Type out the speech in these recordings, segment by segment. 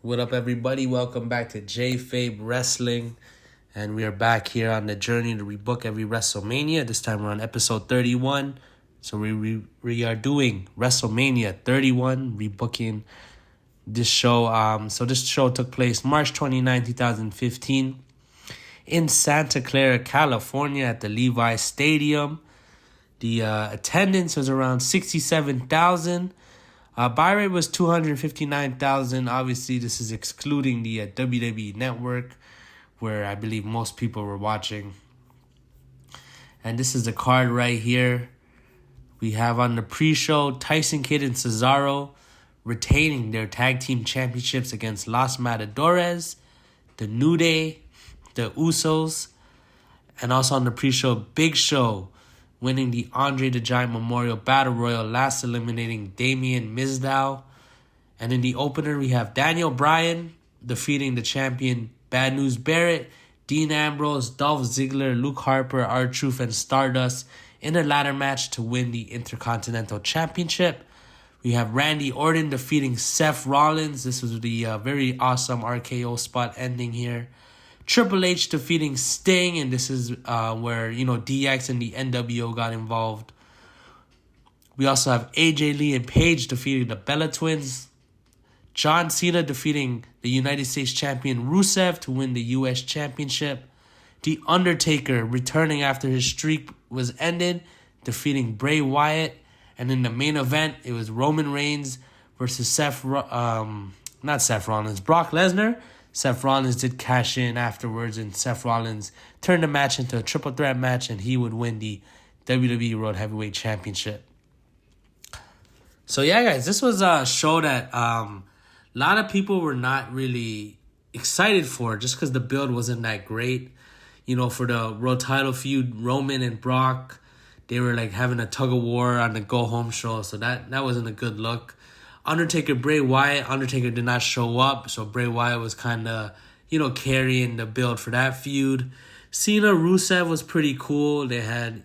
What up, everybody? Welcome back to Jayfabe Wrestling. And we are back here on the journey to rebook every WrestleMania. This time we're on episode 31. So we are doing WrestleMania 31, rebooking this show. So this show took place March 29, 2015 in Santa Clara, California at the Levi's Stadium. The attendance was around 67,000. Buy rate was 259,000. Obviously, this is excluding the WWE Network, where I believe most people were watching. And this is the card right here. We have on the pre-show Tyson Kidd and Cesaro retaining their tag team championships against Los Matadores, the New Day, the Usos, and also on the pre-show Big Show winning the Andre the Giant Memorial Battle Royal, last eliminating Damien Mizdow. And in the opener, we have Daniel Bryan defeating the champion Bad News Barrett, Dean Ambrose, Dolph Ziggler, Luke Harper, R-Truth, and Stardust in a ladder match to win the Intercontinental Championship. We have Randy Orton defeating Seth Rollins. This was the very awesome RKO spot ending here. Triple H defeating Sting, and this is where, DX and the NWO got involved. We also have AJ Lee and Paige defeating the Bella Twins. John Cena defeating the United States champion Rusev to win the U.S. Championship. The Undertaker returning after his streak was ended, defeating Bray Wyatt. And in the main event, it was Roman Reigns versus Brock Lesnar. Seth Rollins did cash in afterwards, and Seth Rollins turned the match into a triple threat match, and he would win the WWE World Heavyweight Championship. So yeah, guys, this was a show that a lot of people were not really excited for, just because the build wasn't that great. For the world title feud, Roman and Brock, they were like having a tug of war on the go home show, so that wasn't a good look. Undertaker, Bray Wyatt. Undertaker did not show up, so Bray Wyatt was kind of, carrying the build for that feud. Cena, Rusev was pretty cool. They had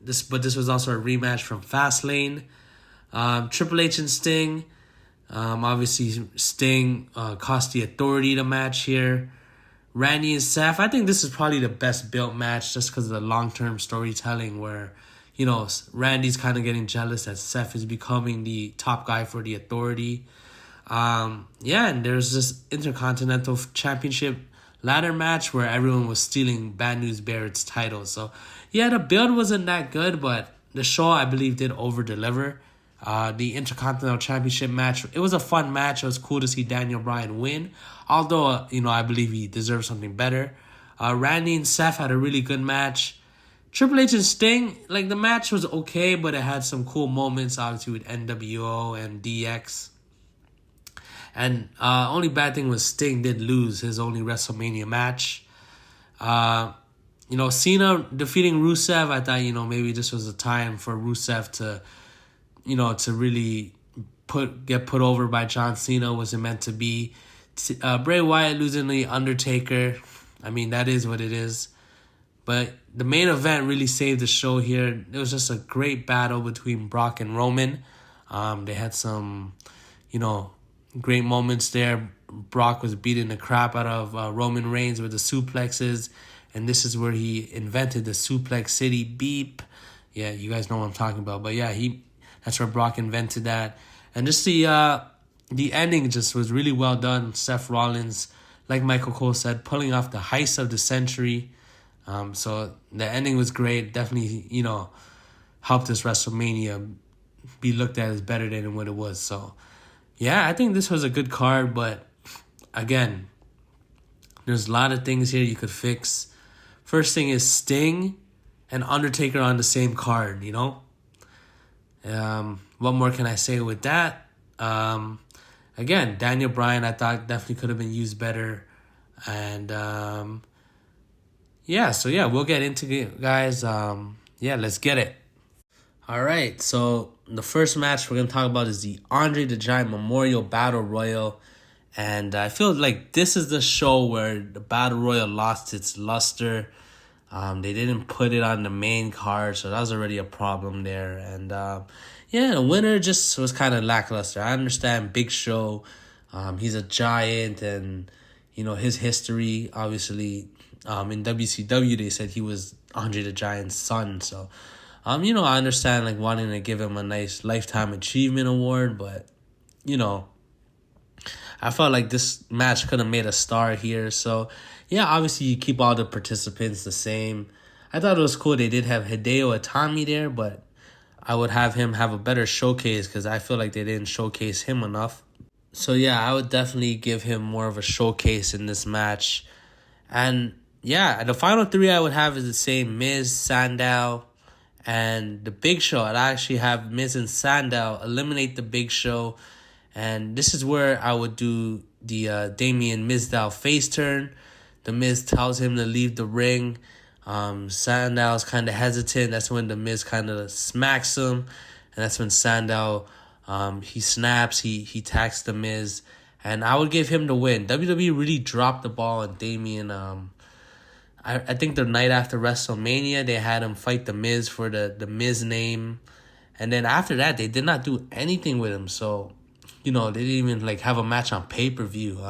this, but this was also a rematch from Fastlane. Triple H and Sting. Obviously, Sting cost the Authority the match here. Randy and Seth. I think this is probably the best built match just because of the long-term storytelling where, Randy's kind of getting jealous that Seth is becoming the top guy for the Authority. And there's this Intercontinental Championship ladder match where everyone was stealing Bad News Barrett's title. So, the build wasn't that good, but the show, I believe, did over-deliver. The Intercontinental Championship match, it was a fun match. It was cool to see Daniel Bryan win, although, I believe he deserves something better. Randy and Seth had a really good match. Triple H and Sting, the match was okay, but it had some cool moments, obviously, with NWO and DX. And only bad thing was Sting did lose his only WrestleMania match. Cena defeating Rusev, I thought, maybe this was a time for Rusev to, to really get put over by John Cena. Was it meant to be? Bray Wyatt losing the Undertaker, that is what it is. But the main event really saved the show here. It was just a great battle between Brock and Roman. They had some, great moments there. Brock was beating the crap out of Roman Reigns with the suplexes. And this is where he invented the Suplex City beep. Yeah, you guys know what I'm talking about. But yeah, that's where Brock invented that. And just the ending just was really well done. Seth Rollins, like Michael Cole said, pulling off the heist of the century. So the ending was great. Definitely, helped this WrestleMania be looked at as better than what it was. So, yeah, I think this was a good card. But, again, there's a lot of things here you could fix. First thing is Sting and Undertaker on the same card, What more can I say with that? Again, Daniel Bryan, I thought definitely could have been used better. And, we'll get into it, guys. Let's get it. All right, so the first match we're going to talk about is the Andre the Giant Memorial Battle Royal. And I feel like this is the show where the Battle Royal lost its luster. They didn't put it on the main card, so that was already a problem there. And, the winner just was kind of lackluster. I understand Big Show He's a giant, and his history, obviously, in WCW they said he was Andre the Giant's son. So, I understand like wanting to give him a nice lifetime achievement award, but I felt like this match could have made a star here. So, yeah, obviously you keep all the participants the same. I thought it was cool they did have Hideo Itami there, but I would have him have a better showcase because I feel like they didn't showcase him enough. So, yeah, I would definitely give him more of a showcase in this match. And, yeah, the final three I would have is the same: Miz, Sandow, and the Big Show. I'd actually have Miz and Sandow eliminate the Big Show. And this is where I would do the Damien Mizdow face turn. The Miz tells him to leave the ring. Sandow's kind of hesitant. That's when the Miz kind of smacks him. And that's when Sandow, he snaps. He attacks the Miz. And I would give him the win. WWE really dropped the ball on Damien. I think the night after WrestleMania, they had him fight the Miz for the Miz name. And then after that, they did not do anything with him. So, they didn't even like have a match on pay-per-view.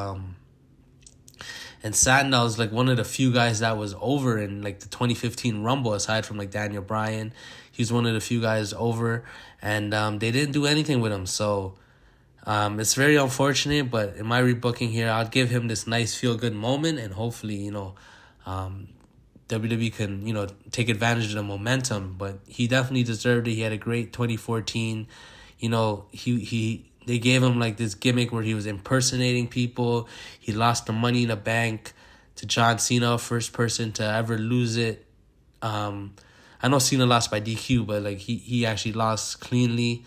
And Sandow was like one of the few guys that was over in like the 2015 Rumble, aside from like Daniel Bryan. He was one of the few guys over, and they didn't do anything with him. So it's very unfortunate, but in my rebooking here, I'll give him this nice feel-good moment, and hopefully, WWE can, take advantage of the momentum. But he definitely deserved it. He had a great 2014. They gave him like this gimmick where he was impersonating people. He lost the Money in the Bank to John Cena, first person to ever lose it. I know Cena lost by DQ, but like he actually lost cleanly.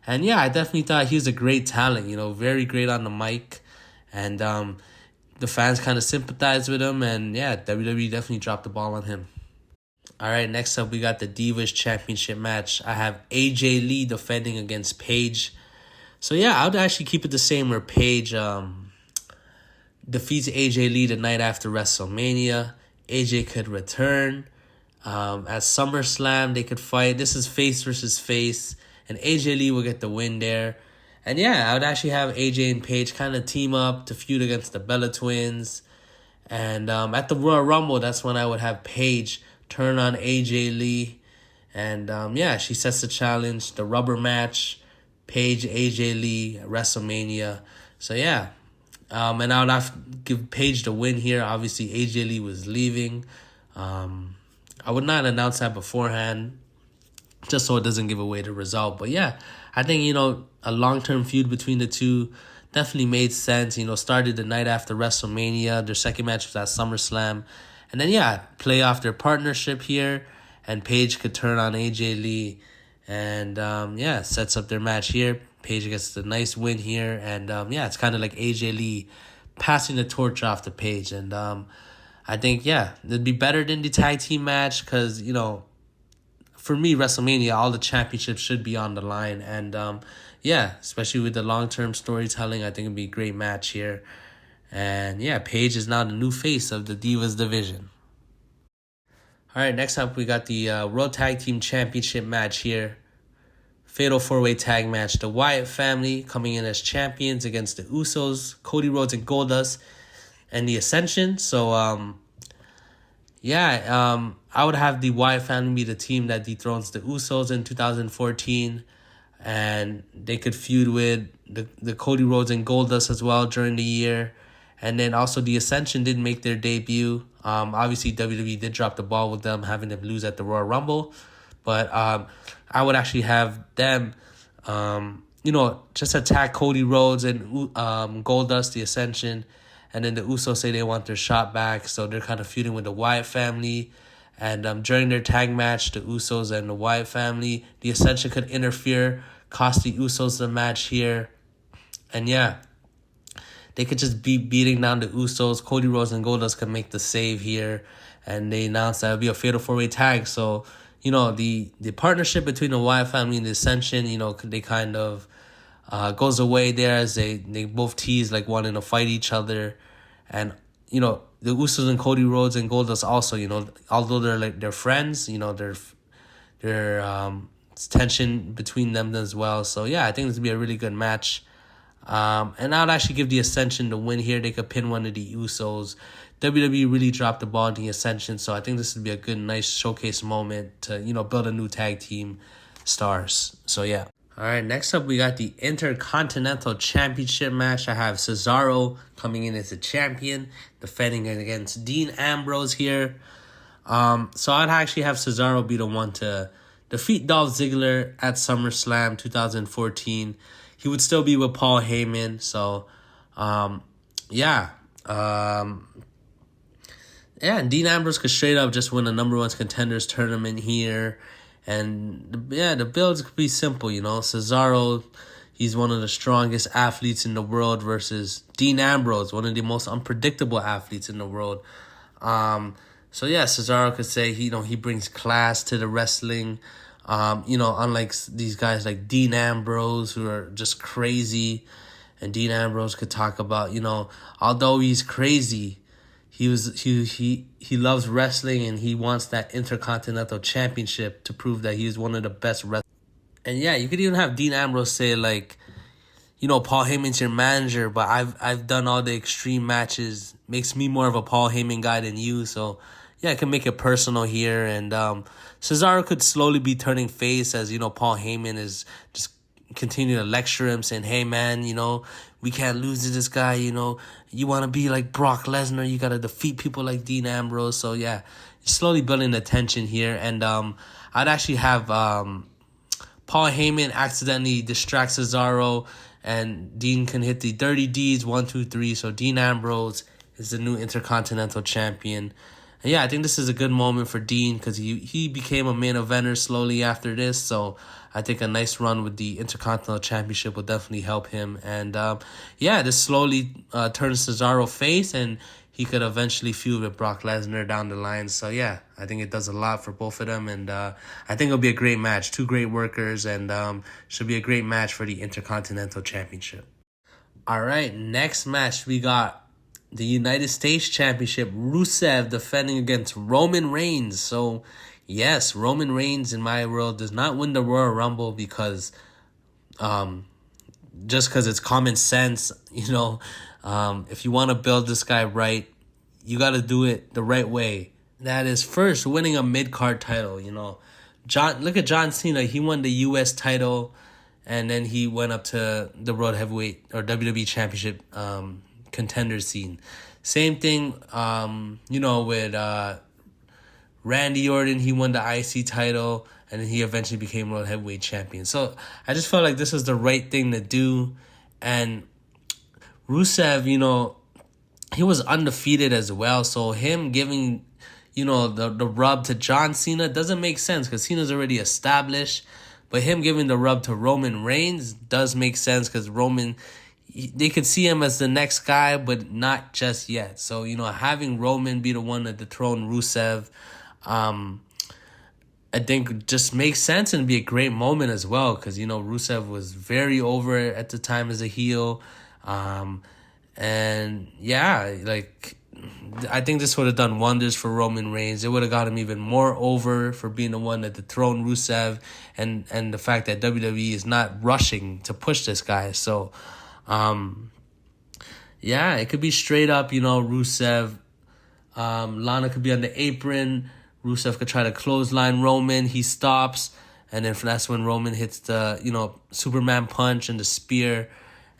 And yeah, I definitely thought he was a great talent, very great on the mic. And the fans kind of sympathized with him. And yeah, WWE definitely dropped the ball on him. All right, next up we got the Divas Championship match. I have AJ Lee defending against Paige. So yeah, I would actually keep it the same where Paige defeats AJ Lee the night after WrestleMania. AJ could return. At SummerSlam, they could fight. This is face versus face. And AJ Lee will get the win there. And yeah, I would actually have AJ and Paige kind of team up to feud against the Bella Twins. And at the Royal Rumble, that's when I would have Paige turn on AJ Lee. And yeah, she sets the challenge, the rubber match. Paige, AJ Lee, WrestleMania. So yeah. And I would have to give Paige the win here. Obviously, AJ Lee was leaving. I would not announce that beforehand, just so it doesn't give away the result. But yeah, I think, a long-term feud between the two definitely made sense. Started the night after WrestleMania. Their second match was at SummerSlam. And then, yeah, play off their partnership here. And Paige could turn on AJ Lee. And, yeah, sets up their match here. Paige gets the nice win here. And, yeah, it's kind of like AJ Lee passing the torch off to Paige. And I think, yeah, it'd be better than the tag team match because, for me, WrestleMania, all the championships should be on the line. And, yeah, especially with the long-term storytelling, I think it'd be a great match here. And, yeah, Paige is now the new face of the Divas division. All right, next up, we got the World Tag Team Championship match here. Fatal 4-way tag match. The Wyatt family coming in as champions against the Usos, Cody, Rhodes, and Goldust, and the Ascension. So, I would have the Wyatt family be the team that dethrones the Usos in 2014. And they could feud with the Cody, Rhodes, and Goldust as well during the year. And then also the Ascension did make their debut. Obviously, WWE did drop the ball with them, having them lose at the Royal Rumble. But I would actually have them, just attack Cody Rhodes and Goldust, the Ascension. And then the Usos say they want their shot back. So they're kind of feuding with the Wyatt family. And during their tag match, the Usos and the Wyatt family, the Ascension could interfere, cost the Usos the match here. And yeah, they could just be beating down the Usos. Cody Rhodes and Goldust could make the save here. And they announced that it would be a fatal 4-way tag. So, the partnership between the Wyatt family and the Ascension, they kind of goes away there as they both tease like wanting to fight each other. And, the Usos and Cody Rhodes and Goldust also, although they're friends, there's tension between them as well. So, yeah, I think this would be a really good match. And I'd actually give the Ascension the win here. They could pin one of the Usos. WWE really dropped the ball in the Ascension, so I think this would be a good, nice showcase moment to, build a new tag team stars. So, yeah. All right, next up, we got the Intercontinental Championship match. I have Cesaro coming in as a champion, defending against Dean Ambrose here. So I'd actually have Cesaro be the one to defeat Dolph Ziggler at SummerSlam 2014. He would still be with Paul Heyman. So, and Dean Ambrose could straight up just win a number one contenders tournament here. And, the builds could be simple, Cesaro, he's one of the strongest athletes in the world versus Dean Ambrose, one of the most unpredictable athletes in the world. So, Cesaro could say, he brings class to the wrestling. Unlike these guys like Dean Ambrose who are just crazy. And Dean Ambrose could talk about, although he's crazy, he loves wrestling and he wants that Intercontinental Championship to prove that he is one of the best wrestlers. And you could even have Dean Ambrose say like, Paul Heyman's your manager, but I've done all the extreme matches. Makes me more of a Paul Heyman guy than you. So, I can make it personal here. And Cesaro could slowly be turning face as, Paul Heyman is just continue to lecture him, saying, hey, man, we can't lose to this guy, You want to be like Brock Lesnar, you got to defeat people like Dean Ambrose. So, slowly building the tension here. And I'd actually have Paul Heyman accidentally distract Cesaro, and Dean can hit the Dirty Deeds, 1, 2, 3. So Dean Ambrose is the new Intercontinental Champion. And I think this is a good moment for Dean because he became a main eventer slowly after this. So I think a nice run with the Intercontinental Championship will definitely help him. And this slowly turns Cesaro face, and he could eventually feud with Brock Lesnar down the line. So I think it does a lot for both of them. And I think it'll be a great match. Two great workers, and should be a great match for the Intercontinental Championship. All right, next match we got the United States Championship, Rusev defending against Roman Reigns. So, yes, Roman Reigns, in my world, does not win the Royal Rumble because, just because it's common sense, if you want to build this guy right, you got to do it the right way. That is first winning a mid-card title, look at John Cena. He won the U.S. title, and then he went up to the World Heavyweight or WWE Championship contender scene. Same thing, with Randy Orton. He won the IC title, and then he eventually became World Heavyweight Champion. So I just felt like this was the right thing to do. And Rusev, he was undefeated as well. So him giving, the rub to John Cena doesn't make sense because Cena's already established. But him giving the rub to Roman Reigns does make sense because Roman, they could see him as the next guy, but not just yet. So, having Roman be the one to dethrone Rusev, I think just makes sense and be a great moment as well. Because, Rusev was very over at the time as a heel. I think this would have done wonders for Roman Reigns. It would have got him even more over for being the one that dethroned Rusev. And the fact that WWE is not rushing to push this guy. So, it could be straight up, Rusev. Lana could be on the apron. Rusev could try to clothesline Roman. He stops. And then that's when Roman hits the, Superman punch and the spear.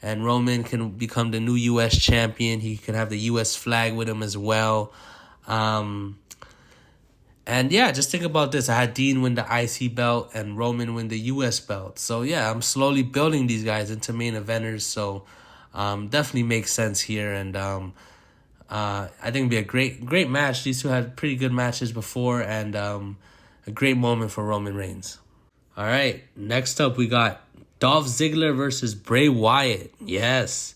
And Roman can become the new U.S. champion. He could have the U.S. flag with him as well. Just think about this. I had Dean win the IC belt and Roman win the U.S. belt. So, I'm slowly building these guys into main eventers. So, definitely makes sense here. And I think it'd be a great match. These two had pretty good matches before. And a great moment for Roman Reigns. All right, next up we got Dolph Ziggler versus Bray Wyatt. Yes.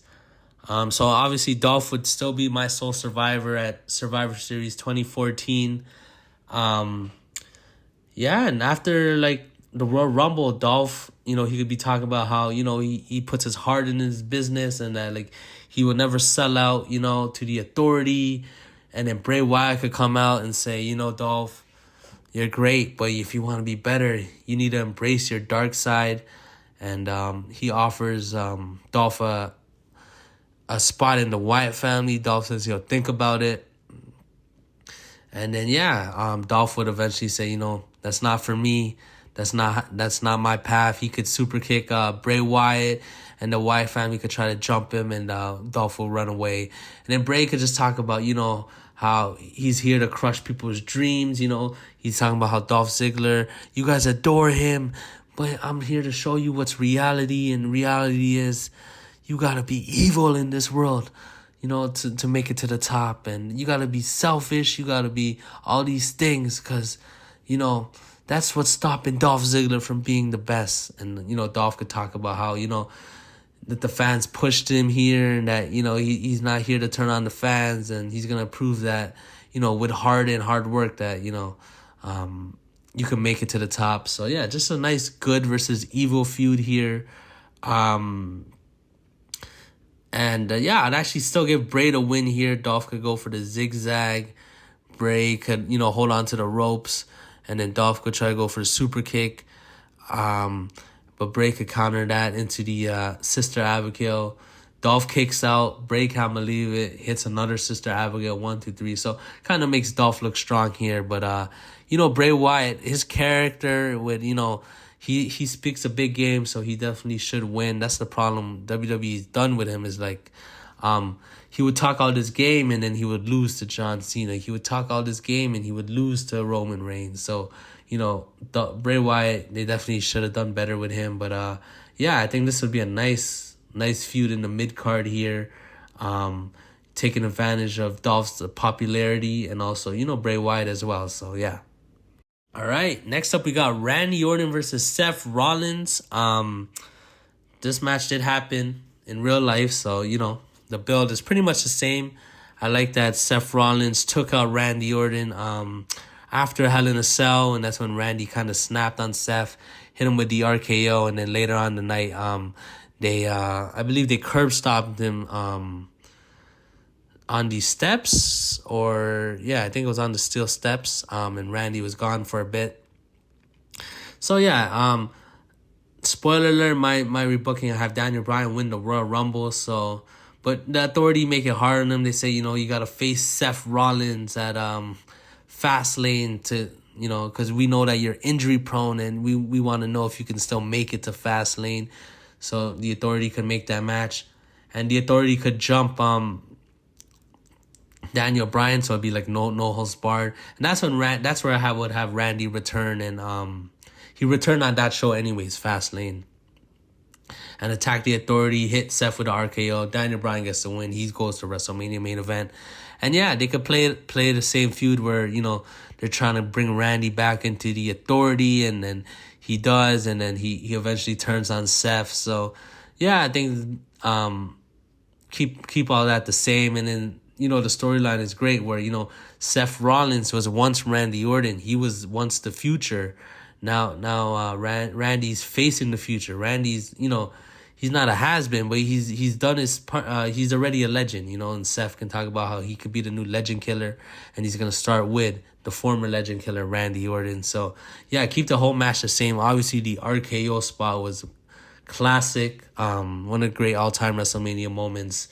So obviously Dolph would still be my sole survivor at Survivor Series 2014. And after the Royal Rumble, Dolph, he could be talking about how, he puts his heart in his business and that he will never sell out, to the authority. And then Bray Wyatt could come out and say, Dolph, you're great, but if you want to be better, you need to embrace your dark side. And he offers Dolph a a spot in the Wyatt family. Dolph says he'll think about it. And then, Dolph would eventually say, that's not for me. That's not my path. He could super kick Bray Wyatt, and the Wyatt family could try to jump him, and Dolph will run away. And then Bray could just talk about, how he's here to crush people's dreams. He's talking about how Dolph Ziggler, you guys adore him, but I'm here to show you what's reality, and reality is you gotta be evil in this world, to make it to the top, and you gotta be selfish, you gotta be all these things, because, that's what's stopping Dolph Ziggler from being the best. And, Dolph could talk about how, that the fans pushed him here, and that, he's not here to turn on the fans, and he's going to prove that, with hard work that, you can make it to the top. So, yeah, just a nice good versus evil feud here. I'd actually still give Bray the win here. Dolph could go for the zigzag. Bray could, hold on to the ropes. And then Dolph could try to go for the super kick. But Bray could counter that into the Sister Abigail. Dolph kicks out. Bray can't believe it. Hits another Sister Abigail. 1, 2, 3. So kind of makes Dolph look strong here. But, Bray Wyatt, his character with, he speaks a big game. So he definitely should win. That's the problem WWE's done with him, is like, he would talk all this game and then he would lose to John Cena. He would talk all this game and he would lose to Roman Reigns. So, Bray Wyatt, they definitely should have done better with him. But, I think this would be a nice feud in the mid-card here. Taking advantage of Dolph's popularity and also, Bray Wyatt as well. So, yeah. All right, next up we got Randy Orton versus Seth Rollins. This match did happen in real life, so, the build is pretty much the same. I like that Seth Rollins took out Randy Orton after Hell in a Cell, and that's when Randy kind of snapped on Seth, hit him with the RKO, and then later on the night, I believe they curb stomped him on the steps, I think it was on the steel steps, and Randy was gone for a bit. So spoiler alert, my rebooking, I have Daniel Bryan win the Royal Rumble, but the Authority make it hard on them. They say, you got to face Seth Rollins at Fastlane to, because we know that you're injury prone, and we want to know if you can still make it to Fastlane. So the Authority could make that match, and the Authority could jump Daniel Bryan, so it'd be like no holds barred. And that's where I would have Randy return, and he returned on that show anyways, Fastlane, and attack the Authority, hit Seth with the RKO. Daniel Bryan gets the win. He goes to WrestleMania main event. And they could play the same feud where, they're trying to bring Randy back into the Authority, and then he does, and then he eventually turns on Seth. So, I think keep all that the same. And then, the storyline is great where, Seth Rollins was once Randy Orton. He was once the future. Now, Randy's facing the future. Randy's, he's not a has-been, but he's done his part. He's already a legend, and Seth can talk about how he could be the new legend killer, and he's going to start with the former legend killer, Randy Orton. So, keep the whole match the same. Obviously, the RKO spot was classic, one of the great all-time WrestleMania moments.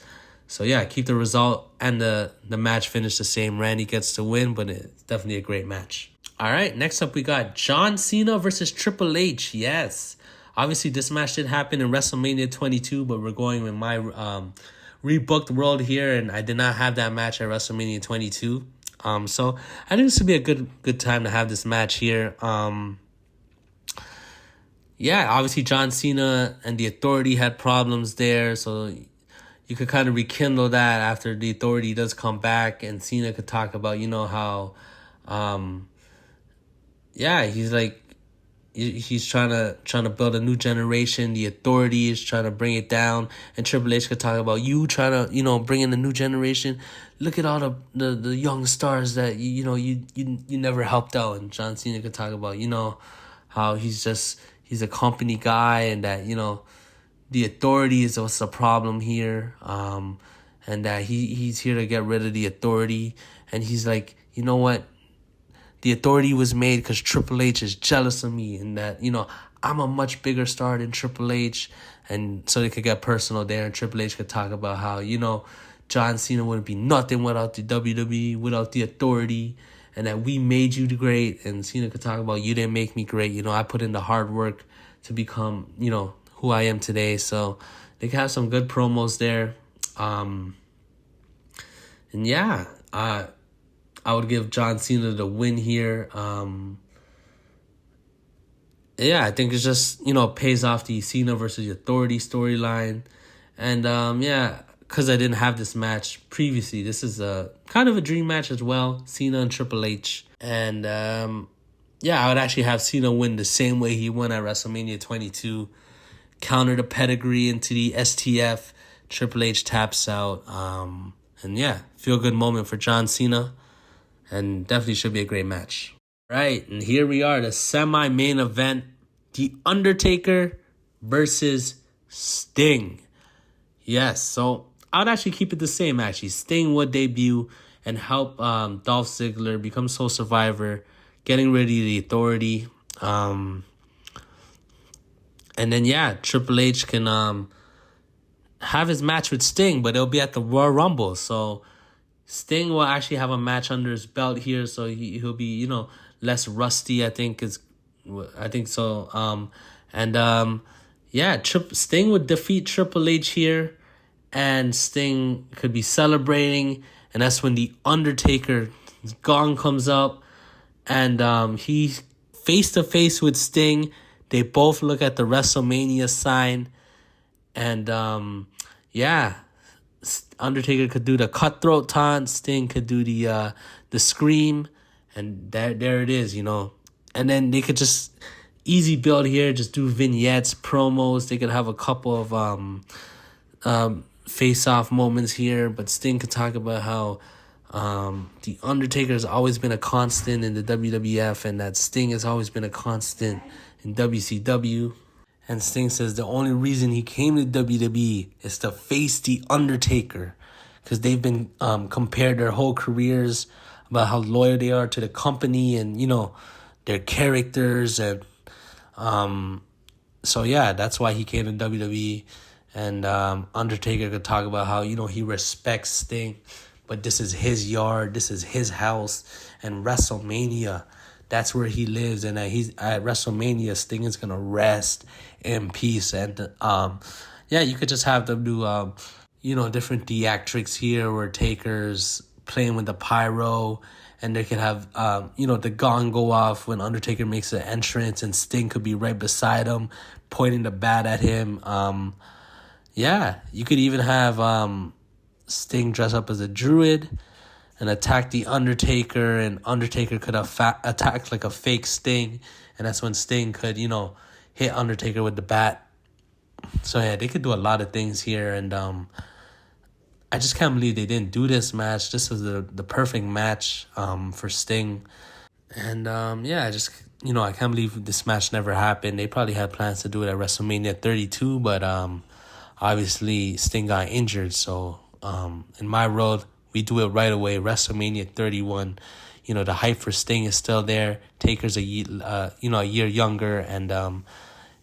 So, keep the result and the match finish the same. Randy gets to win, but it's definitely a great match. All right, next up we got John Cena versus Triple H. Yes. Obviously, this match did happen in WrestleMania 22, but we're going with my rebooked world here, and I did not have that match at WrestleMania 22. So I think this would be a good time to have this match here. Obviously, John Cena and the Authority had problems there, so you could kind of rekindle that after the Authority does come back, and Cena could talk about, how... he's like, he's trying to build a new generation. The Authority is trying to bring it down, and Triple H could talk about you trying to, bring in a new generation. Look at all the young stars that you never helped out. And John Cena could talk about, how he's a company guy, and that, the Authority is what's the problem here. And that he's here to get rid of the Authority. And he's like, you know what? The Authority was made because Triple H is jealous of me, and that, I'm a much bigger star than Triple H, And so they could get personal there, and Triple H could talk about how, John Cena wouldn't be nothing without the WWE, without the authority, and that we made you great. And Cena could talk about, you didn't make me great. I put in the hard work to become, who I am today. So they can have some good promos there. And yeah, I would give John Cena the win here. Yeah, I think it's just, pays off the Cena versus the Authority storyline. And yeah, because I didn't have this match previously, this is a kind of a dream match as well. Cena and Triple H. And yeah, I would actually have Cena win the same way he won at WrestleMania 22. Counter the pedigree into the STF. Triple H taps out. And yeah, feel good moment for John Cena. And definitely should be a great match. Right, and here we are, the semi-main event. The Undertaker versus Sting. Yes, so I would actually keep it the same, actually. Sting would debut and help Dolph Ziggler become Sole Survivor, getting rid of the Authority. And then, yeah, Triple H can have his match with Sting, but it'll be at the Royal Rumble. So Sting will actually have a match under his belt here, so he'll be, less rusty, I think so. Yeah, Sting would defeat Triple H here, and Sting could be celebrating, and that's when the Undertaker gong comes up, and he's face to face with Sting. They both look at the WrestleMania sign, and yeah, Undertaker could do the cutthroat taunt, Sting could do the scream, and there it is, And then they could just easy build here, just do vignettes, promos. They could have a couple of face-off moments here, but Sting could talk about how the Undertaker has always been a constant in the WWF, and that Sting has always been a constant in WCW. And Sting says the only reason he came to WWE is to face the Undertaker, because they've been compared their whole careers about how loyal they are to the company and, their characters. And so, yeah, that's why he came to WWE. And Undertaker could talk about how, he respects Sting, but this is his yard, this is his house. And WrestleMania, that's where he lives. And he's at WrestleMania, Sting is going to rest in peace. And yeah, you could just have them do, different theatrics here where Taker's playing with the pyro, and they could have, the gong go off when Undertaker makes an entrance, and Sting could be right beside him, pointing the bat at him. Yeah, you could even have Sting dress up as a druid and attack the Undertaker, and Undertaker could attack like a fake Sting, and that's when Sting could, hit Undertaker with the bat. So yeah, they could do a lot of things here, and I just can't believe they didn't do this match. This was the perfect match for Sting. And yeah, I can't believe this match never happened. They probably had plans to do it at WrestleMania 32, but obviously Sting got injured. So in my world, we do it right away. WrestleMania 31, the hype for Sting is still there. Taker's a year younger, and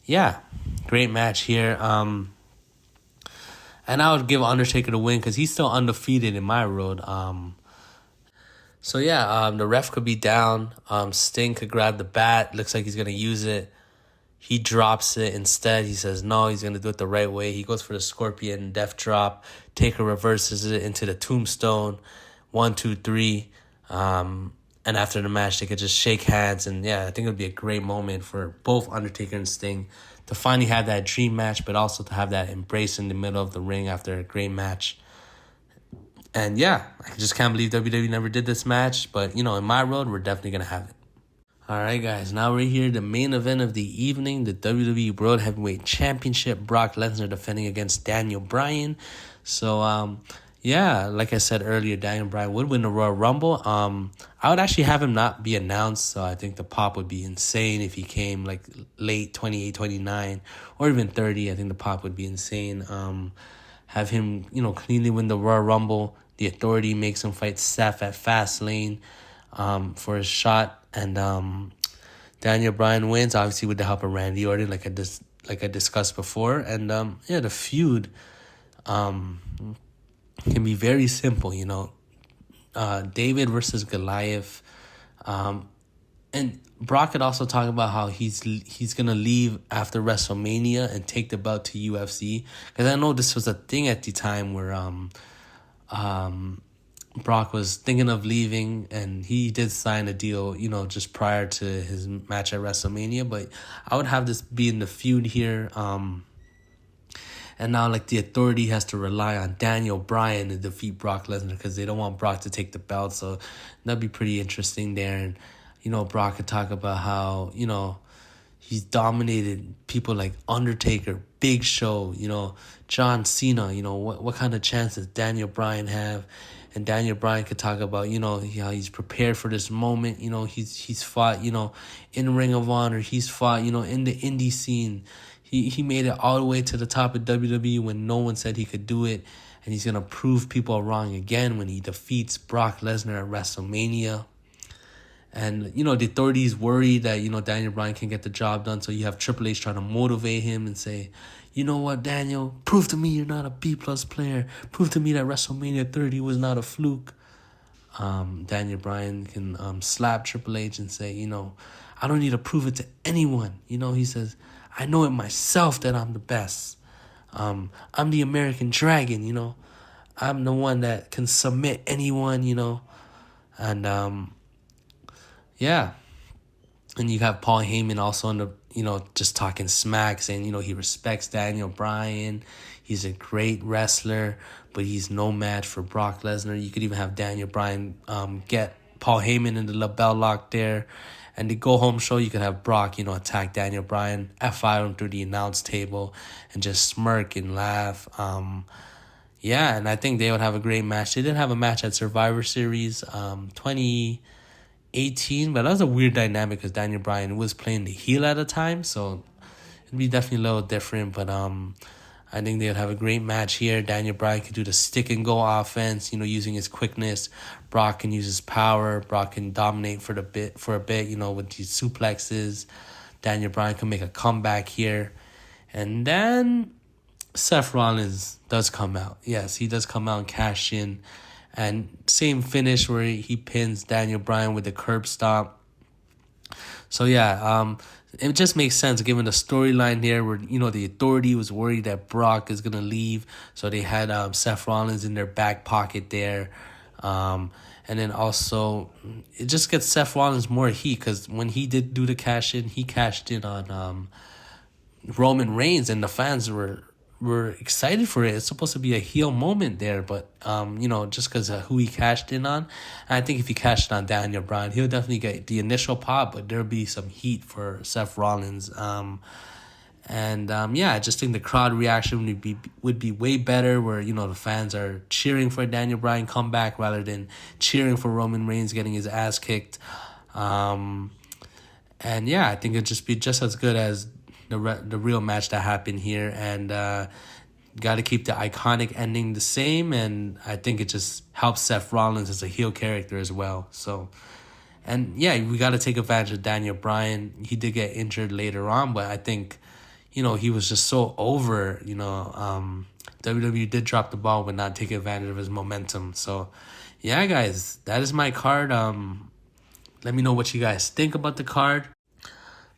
yeah, great match here. And I would give Undertaker the win because he's still undefeated in my road. So yeah, the ref could be down. Sting could grab the bat. Looks like he's going to use it. He drops it instead. He says no, he's going to do it the right way. He goes for the Scorpion Death Drop. Taker reverses it into the Tombstone. 1, 2, 3. And after the match, they could just shake hands. And yeah, I think it would be a great moment for both Undertaker and Sting to finally have that dream match, but also to have that embrace in the middle of the ring after a great match. And yeah, I just can't believe WWE never did this match. But, in my road, we're definitely going to have it. All right, guys, now we're here. The main event of the evening, the WWE World Heavyweight Championship. Brock Lesnar defending against Daniel Bryan. So, yeah, like I said earlier, Daniel Bryan would win the Royal Rumble. I would actually have him not be announced. So I think the pop would be insane if he came like late 28, 29, or even 30. I think the pop would be insane. Have him, cleanly win the Royal Rumble. The Authority makes him fight Seth at Fastlane for his shot. And Daniel Bryan wins, obviously with the help of Randy Orton, like I just like I discussed before. And the feud can be very simple, David versus Goliath. And Brock could also talk about how he's gonna leave after WrestleMania and take the belt to UFC, because I know this was a thing at the time where Brock was thinking of leaving, and he did sign a deal, just prior to his match at WrestleMania. But I would have this be in the feud here. And now, like, the Authority has to rely on Daniel Bryan to defeat Brock Lesnar because they don't want Brock to take the belt. So that'd be pretty interesting there. And, Brock could talk about how, he's dominated people like Undertaker, Big Show, John Cena. What kind of chance does Daniel Bryan have? And Daniel Bryan could talk about, how he's prepared for this moment. He's fought, in Ring of Honor. He's fought, in the indie scene. He made it all the way to the top of WWE when no one said he could do it. And he's going to prove people wrong again when he defeats Brock Lesnar at WrestleMania. And, the Authority's worried that, Daniel Bryan can get the job done. So you have Triple H trying to motivate him and say, you know what, Daniel, prove to me you're not a B-plus player. Prove to me that WrestleMania 30 was not a fluke. Daniel Bryan can slap Triple H and say, I don't need to prove it to anyone. He says, I know it myself that I'm the best. I'm the American Dragon, I'm the one that can submit anyone, And, yeah. And you have Paul Heyman also on the, just talking smack, saying, he respects Daniel Bryan. He's a great wrestler, but he's no match for Brock Lesnar. You could even have Daniel Bryan get Paul Heyman in the label lock there. And the go-home show, you could have Brock, attack Daniel Bryan, F5 him through the announce table, and just smirk and laugh. And I think they would have a great match. They did have a match at Survivor Series 2018, but that was a weird dynamic because Daniel Bryan was playing the heel at the time, so it'd be definitely a little different. But I think they would have a great match here. Daniel Bryan could do the stick and go offense, using his quickness. Brock can use his power. Brock can dominate for a bit, with these suplexes. Daniel Bryan can make a comeback here. And then Seth Rollins does come out. Yes, he does come out and cash in. And same finish where he pins Daniel Bryan with the curb stomp. So it just makes sense given the storyline here where, the Authority was worried that Brock is going to leave. So they had Seth Rollins in their back pocket there. And then also it just gets Seth Rollins more heat because when he did do the cash in, he cashed in on Roman Reigns, and the fans were excited for it. It's supposed to be a heel moment there, but just because of who he cashed in on. And I think if he cashed on Daniel Bryan, he'll definitely get the initial pop, but there'll be some heat for Seth Rollins. I just think the crowd reaction would be way better, where the fans are cheering for Daniel Bryan comeback rather than cheering for Roman Reigns getting his ass kicked. I think it'd just be just as good as the real match that happened here, and got to keep the iconic ending the same, and I think it just helps Seth Rollins as a heel character as well. So, we got to take advantage of Daniel Bryan. He did get injured later on, but I think, he was just so over, WWE did drop the ball but not take advantage of his momentum. So, guys, that is my card. Let me know what you guys think about the card.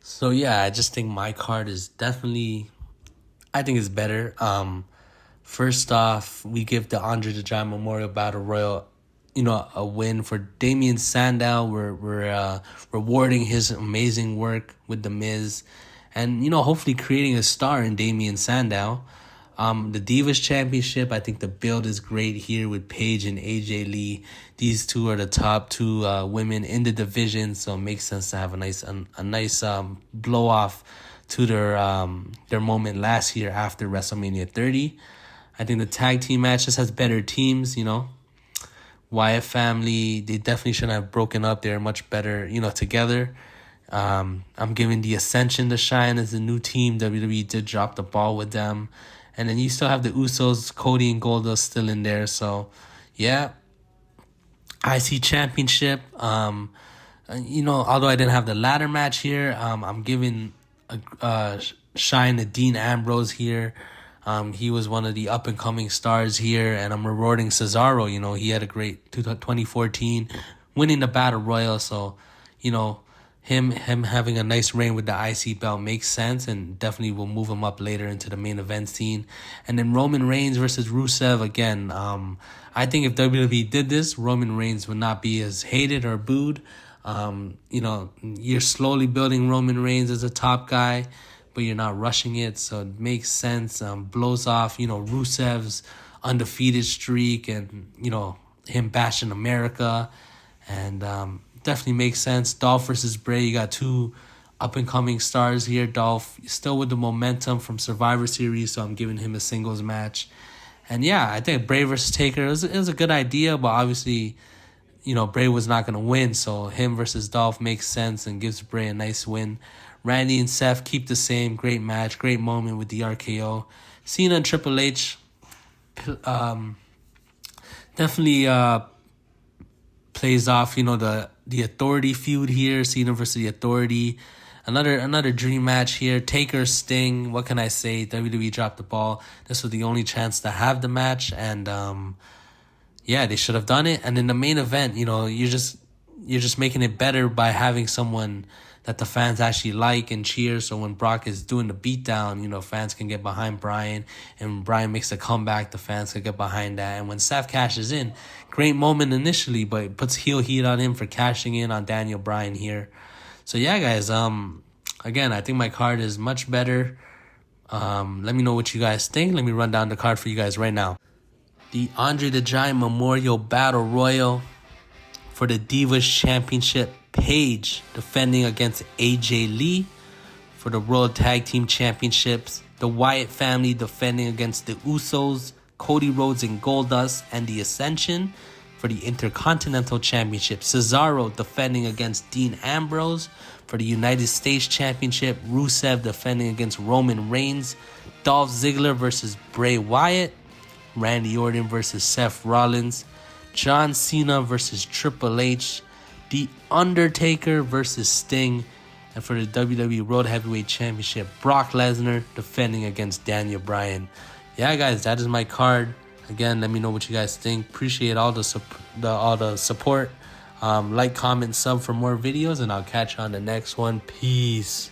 So, I just think my card is definitely, I think it's better. First off, we give the Andre the Giant Memorial Battle Royal, a win for Damian Sandow. We're rewarding his amazing work with The Miz and, hopefully creating a star in Damian Sandow. The Divas Championship, I think the build is great here with Paige and AJ Lee. These two are the top two women in the division, so it makes sense to have a nice blow off to their moment last year after WrestleMania 30. I think the tag team matches has better teams. Wyatt family, they definitely shouldn't have broken up. They're much better, together. I'm giving the Ascension the shine as a new team. WWE did drop the ball with them. And then you still have the Usos, Cody and Goldust still in there. So, IC Championship. Although I didn't have the ladder match here, I'm giving shine to Dean Ambrose here. He was one of the up-and-coming stars here, and I'm rewarding Cesaro. You know, he had a great 2014, winning the Battle Royal, so, you know, him having a nice reign with the IC belt makes sense, and definitely will move him up later into the main event scene. And then Roman Reigns versus Rusev, again, I think if WWE did this, Roman Reigns would not be as hated or booed. You know, you're slowly building Roman Reigns as a top guy, but you're not rushing it, so it makes sense. Blows off, you know, Rusev's undefeated streak and, you know, him bashing America, and definitely makes sense. Dolph versus Bray, you got two up-and-coming stars here. Dolph still with the momentum from Survivor Series, so I'm giving him a singles match. And yeah, I think Bray versus Taker, it was a good idea, but obviously, you know, Bray was not going to win, so him versus Dolph makes sense and gives Bray a nice win. Randy and Seth keep the same. Great match, great moment with the RKO. Cena and Triple H definitely plays off, you know, the Authority feud here. Cena versus the Authority. Another dream match here. Taker, Sting. What can I say? WWE dropped the ball. This was the only chance to have the match, and yeah, they should have done it. And in the main event, you know, you're just making it better by having someone that the fans actually like and cheer. So when Brock is doing the beatdown, you know, fans can get behind Bryan. And when Bryan makes a comeback, the fans can get behind that. And when Seth cashes in, great moment initially, but it puts heel heat on him for cashing in on Daniel Bryan here. So yeah, guys, again, I think my card is much better. Let me know what you guys think. Let me run down the card for you guys right now. The Andre the Giant Memorial Battle Royal for the Divas Championship. Paige defending against AJ Lee for the World Tag Team Championships. The Wyatt family defending against the Usos, Cody Rhodes and Goldust, and the Ascension for the Intercontinental Championship. Cesaro defending against Dean Ambrose for the United States Championship. Rusev defending against Roman Reigns. Dolph Ziggler versus Bray Wyatt. Randy Orton versus Seth Rollins. John Cena versus Triple H. The Undertaker versus Sting. And for the WWE World Heavyweight Championship, Brock Lesnar defending against Daniel Bryan. Yeah, guys, that is my card. Again, let me know what you guys think. Appreciate all the support. Like, comment, sub for more videos, and I'll catch you on the next one. Peace.